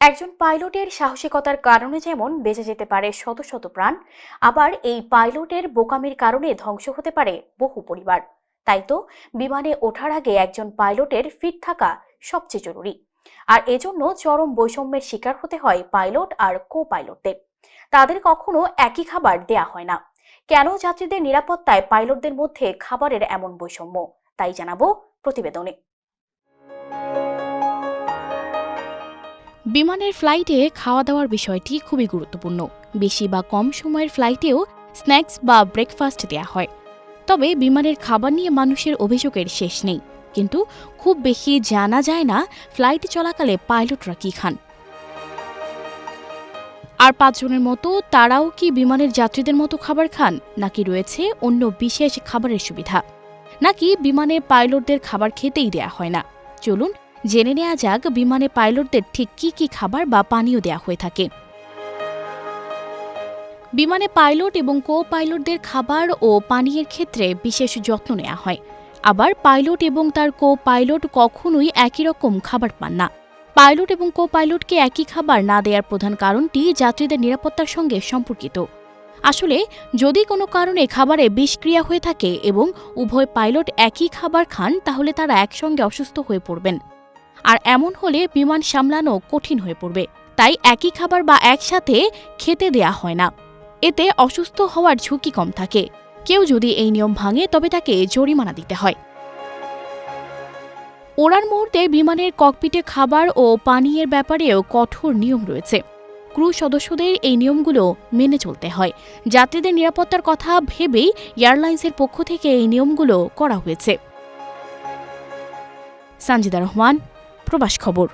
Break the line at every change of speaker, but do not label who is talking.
একজন পাইলটের সাহসিকতার কারণে যেমন বেঁচে যেতে পারে শত শত প্রাণ, আবার এই পাইলটের বোকামির কারণে ধ্বংস হতে পারে বহু পরিবার। তাই তো বিমানে ওঠার আগে একজন পাইলটের ফিট থাকা সবচেয়ে জরুরি। আর এজন্য চরম বৈষম্যের শিকার হতে হয় পাইলট আর কো পাইলটদের। তাদের কখনো একই খাবার দেয়া হয় না। কেন যাত্রীদের নিরাপত্তায় পাইলটদের মধ্যে খাবারের এমন বৈষম্য, তাই জানাবো প্রতিবেদনে।
বিমানের ফ্লাইটে খাওয়া দাওয়ার বিষয়টি খুবই গুরুত্বপূর্ণ। বেশি বা কম সময়ের ফ্লাইটেও স্ন্যাক্স বা ব্রেকফাস্ট দেয়া হয়। তবে বিমানের খাবার নিয়ে মানুষের অভিযোগের শেষ নেই, কিন্তু খুব বেশি জানা যায় না ফ্লাইট চলাকালে পাইলটরা কি খান। আর ৫ জনের মতো তারাও কি বিমানের যাত্রীদের মতো খাবার খান, নাকি রয়েছে অন্য বিশেষ খাবারের সুবিধা, নাকি বিমানে পাইলটদের খাবার খেতেই দেয়া হয় না। চলুন জেনে নেওয়া যাক বিমানে পাইলটদের ঠিক কি কি খাবার বা পানীয় দেয়া হয়ে থাকে। বিমানে পাইলট এবং কো পাইলটদের খাবার ও পানীয়ের ক্ষেত্রে বিশেষ যত্ন নেওয়া হয়। আবার পাইলট এবং তার কো পাইলট কখনোই একই রকম খাবার পান না। পাইলট এবং কো পাইলটকে একই খাবার না দেওয়ার প্রধান কারণটি যাত্রীদের নিরাপত্তার সঙ্গে সম্পর্কিত। আসলে যদি কোনো কারণে খাবারে বিষক্রিয়া হয়ে থাকে এবং উভয় পাইলট একই খাবার খান, তাহলে তারা একসঙ্গে অসুস্থ হয়ে পড়বেন। আর এমন হলে বিমান সামলানো কঠিন হয়ে পড়বে। তাই একই খাবার বা একসাথে খেতে দেয়া হয় না। এতে অসুস্থ হওয়ার ঝুঁকি কম থাকে। কেউ যদি এই নিয়ম ভাঙে তবে তাকে জরিমানা দিতে হয়। ওড়ার মুহূর্তে বিমানের ককপিটে খাবার ও পানীয়ের ব্যাপারেও কঠোর নিয়ম রয়েছে। ক্রু সদস্যদের এই নিয়মগুলো মেনে চলতে হয়। যাত্রীদের নিরাপত্তার কথা ভেবেই এয়ারলাইন্সের পক্ষ থেকে এই নিয়মগুলো করা হয়েছে। সানজিদা রহমান, প্রবাস খবর।